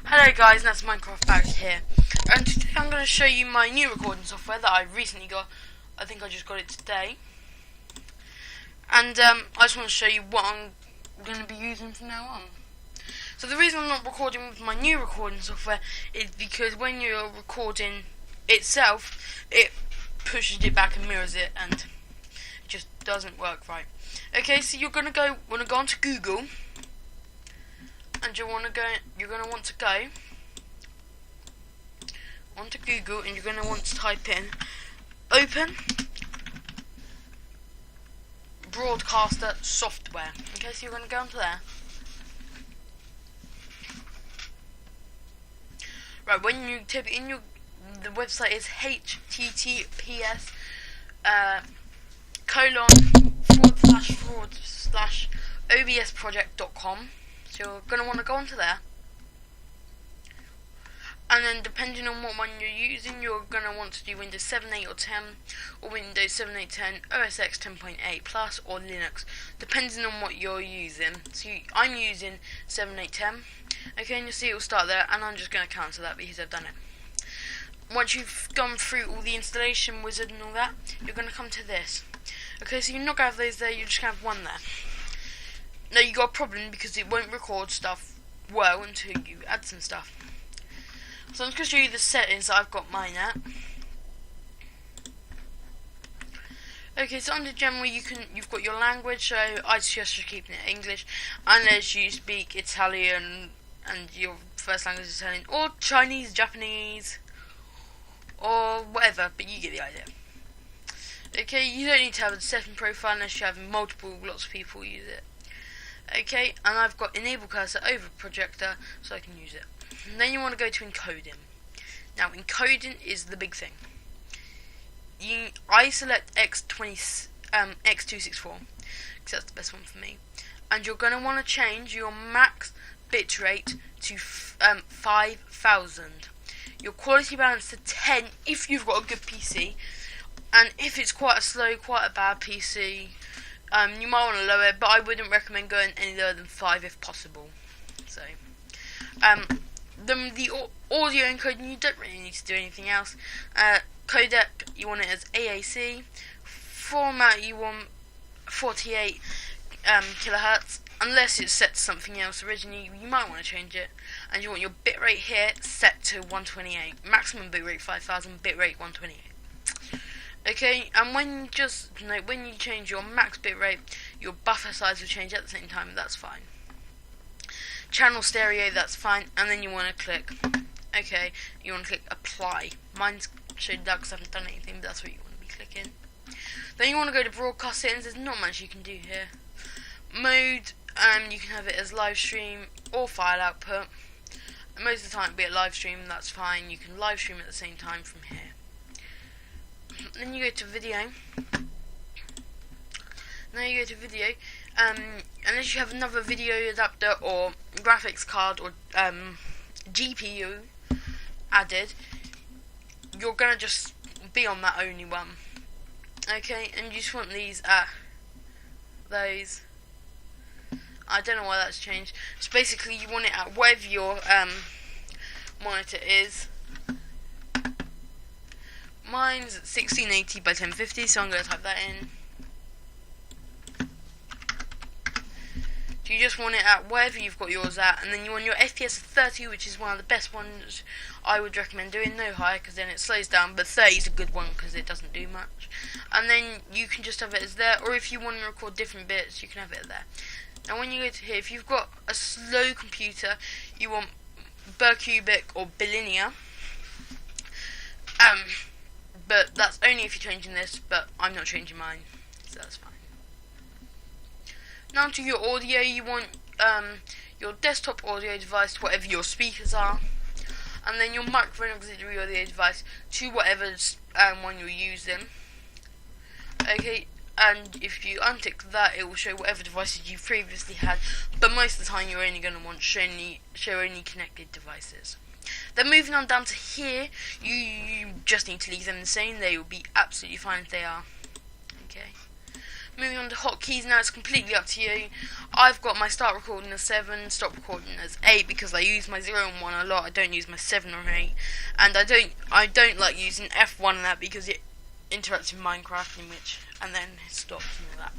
Hello guys, that's Minecraft Barrett here, and today I'm going to show you my new recording software that I recently got. I think I just got it today, and I just want to show you what I'm going to be using from now on. So the reason I'm not recording with my new recording software is because when you're recording itself, it pushes it back and mirrors it, and it just doesn't work right. Okay, so you're going to want to go onto Google. And you're going to want to go onto Google, and you're going to want to type in Open Broadcaster Software. Okay, so you're going to go onto there. Right, when you type it in, the website is https / obsproject.com. So you're going to want to go onto there, and then depending on what one you're using, you're going to want to do Windows 7, 8 or 10, or Windows 7, 8, 10, OS X 10.8 Plus, or Linux, depending on what you're using. So I'm using 7, 8, 10. Okay, and you'll see it will start there, and I'm just going to cancel that because I've done it. Once you've gone through all the installation wizard and all that, you're going to come to this. Okay, so you're not going to have those there, you're just going to have one there. Now you got a problem because it won't record stuff well until you add some stuff. So I'm just going to show you the settings that I've got mine at. Okay, so under general you've got your language, so I suggest you keeping it English unless you speak Italian and your first language is Italian, or Chinese, Japanese, or whatever, but you get the idea. Okay, you don't need to have a setting profile unless you have lots of people use it. Okay, and I've got enable cursor over projector so I can use it. And then you want to go to encoding. Now encoding is the big thing. I select X264 because that's the best one for me. And you're going to want to change your max bitrate to 5000. Your quality balance to 10 if you've got a good PC. And if it's quite a bad PC, you might want to lower it, but I wouldn't recommend going any lower than 5 if possible. So, the audio encoding, you don't really need to do anything else. Codec, you want it as AAC. Format, you want 48 kilohertz, unless it's set to something else originally. You might want to change it. And you want your bitrate here set to 128. Maximum bitrate 5000, bitrate 128. Okay, and when you change your max bitrate, your buffer size will change at the same time. That's fine. Channel stereo, that's fine. And then you want to click. Okay, you want to click apply. Mine's showed that because I haven't done anything, but that's what you want to be clicking. Then you want to go to broadcast settings. There's not much you can do here. Mode, you can have it as live stream or file output. And most of the time it'll be a live stream. That's fine. You can live stream at the same time from here. Then you go to video. Now you go to video. Unless you have another video adapter or graphics card or GPU added, you're gonna just be on that only one. Okay, and you just want these at those. I don't know why that's changed. So basically, you want it at whatever your monitor is. Mine's 1680 by 1050, so I'm going to type that in. So you just want it at wherever you've got yours at, and then you want your FPS 30, which is one of the best ones I would recommend doing. No higher, because then it slows down, but 30 is a good one because it doesn't do much. And then you can just have it as there, or if you want to record different bits, you can have it there. Now when you go to here, if you've got a slow computer, you want Bercubic or Bilinear. But that's only if you're changing this, but I'm not changing mine, so that's fine. Now to your audio, you want your desktop audio device, whatever your speakers are, and then your microphone auxiliary audio device to whatever one you're using. Okay, and if you untick that, it will show whatever devices you previously had, but most of the time you're only going to want show only connected devices. Then moving on down to here, you just need to leave them the same. They will be absolutely fine if they are. Okay. Moving on to hotkeys, now it's completely up to you. I've got my start recording as 7, stop recording as 8 because I use my 0 and 1 a lot. I don't use my 7 or 8, and I don't like using F1 and that because it interacts with Minecraft and then it stops and all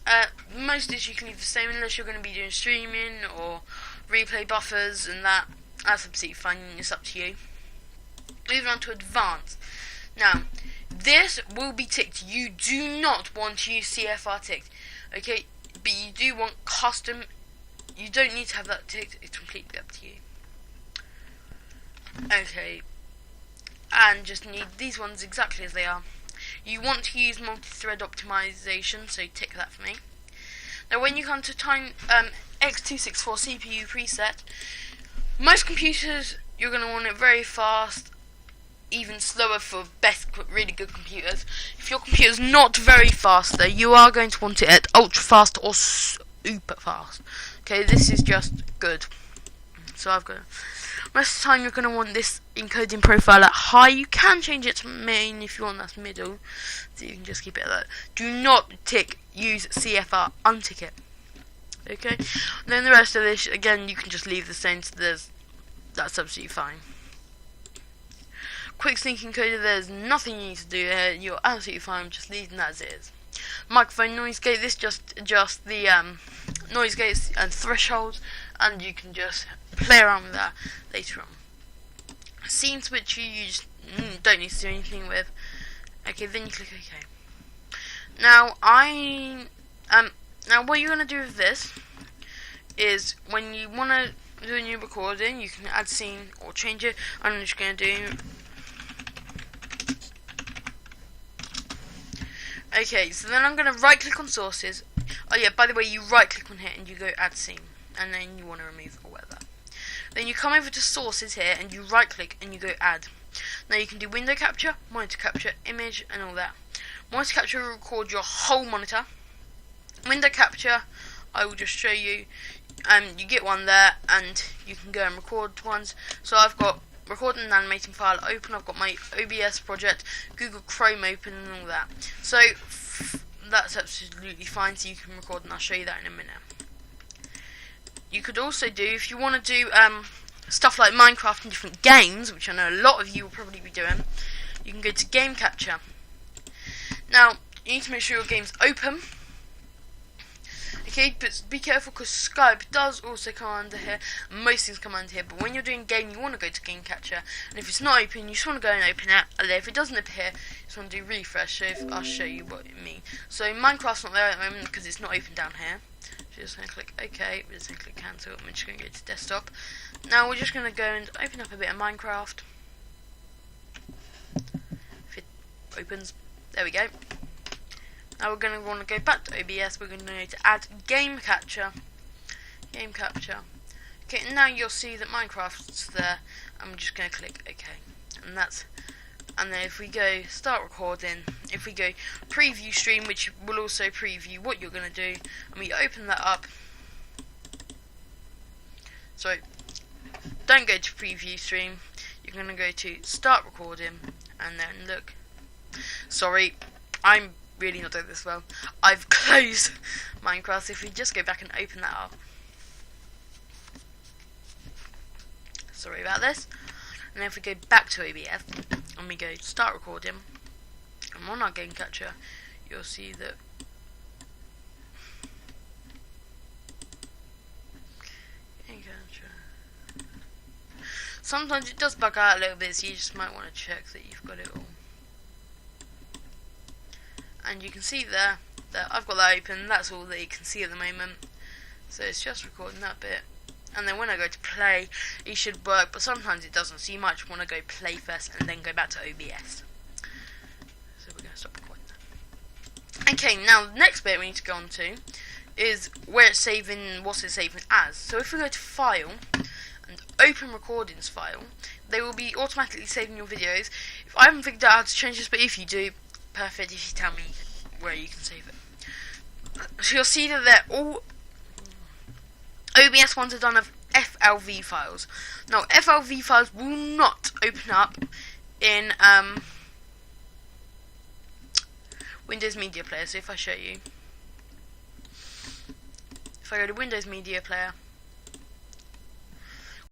that. Most of this you can leave the same unless you're going to be doing streaming or replay buffers and that. That's absolutely fine. It's up to you. Moving on to advanced. Now, this will be ticked. You do not want to use CFR ticked, okay? But you do want custom. You don't need to have that ticked. It's completely up to you. Okay, and just need these ones exactly as they are. You want to use multi-thread optimization, so tick that for me. Now, when you come to time x264 CPU preset, most computers you're going to want it very fast. Even slower for really good computers. If your computer's not very fast though, you are going to want it at ultra fast or super fast. Okay, this is just good. So I've got most of the time you're going to want this encoding profile at high. You can change it to main if you want that middle, so you can just keep it at that. Do not use CFR, untick it. Okay, and then the rest of this again you can just leave the same. So that's absolutely fine. Quick sync encoder, there's nothing you need to do here. You're absolutely fine, just leaving that as it is. Microphone noise gate, this just adjusts the noise gates and thresholds, and you can just play around with that later on. Scene switcher, you just don't need to do anything with. Okay, then you click OK. Now now what you're gonna do with this is when you wanna do a new recording, you can add scene or change it. I'm just gonna do. Okay, so then I'm going to right click on sources. Oh yeah, by the way, you right click on here and you go add scene, and then you want to remove or whatever. Then you come over to sources here and you right click and you go add. Now you can do window capture, monitor capture, image and all that. Monitor capture will record your whole monitor. Window capture, I will just show you. You get one there and you can go and record ones. So I've got recording and animating file open. I've got my OBS project, Google Chrome open and all that. So that's absolutely fine, so you can record, and I'll show you that in a minute. You could also do, if you want to do stuff like Minecraft and different games, which I know a lot of you will probably be doing, you can go to game capture. Now you need to make sure your game's open. Okay, but be careful because Skype does also come under here. Most things come under here, but when you're doing game, you want to go to game capture. And if it's not open, you just want to go and open it. And if it doesn't appear, you just want to do refresh. So I'll show you what it means. So Minecraft's not there at the moment because it's not open down here. So just going to click OK. We're just going to click cancel. I'm just going to go to desktop. Now we're just going to go and open up a bit of Minecraft. If it opens, there we go. Now we're going to want to go back to OBS. We're going to need to add game capture. Game capture. Okay, and now you'll see that Minecraft's there. I'm just going to click OK, and then if we go start recording, if we go preview stream, which will also preview what you're going to do, and we open that up. So don't go to preview stream. You're going to go to start recording, and then look. Sorry, I'm really not doing this well. I've closed Minecraft. If we just go back and open that up. Sorry about this. And then if we go back to OBS and we go start recording, and on our game catcher, you'll see that sometimes it does bug out a little bit, so you just might want to check that you've got it all. And you can see there that I've got that open. That's all that you can see at the moment. So it's just recording that bit. And then when I go to play, it should work, but sometimes it doesn't. So you might want to go play first and then go back to OBS. So we're going to stop recording that. Okay, now the next bit we need to go on to is where it's saving, what's it saving as. So if we go to File and Open Recordings File, they will be automatically saving your videos. If I haven't figured out how to change this, but if you do, perfect if you tell me where you can save it. So you'll see that they're all OBS ones are done of FLV files. Now FLV files will not open up in Windows Media Player. So if I show you, if I go to Windows Media Player,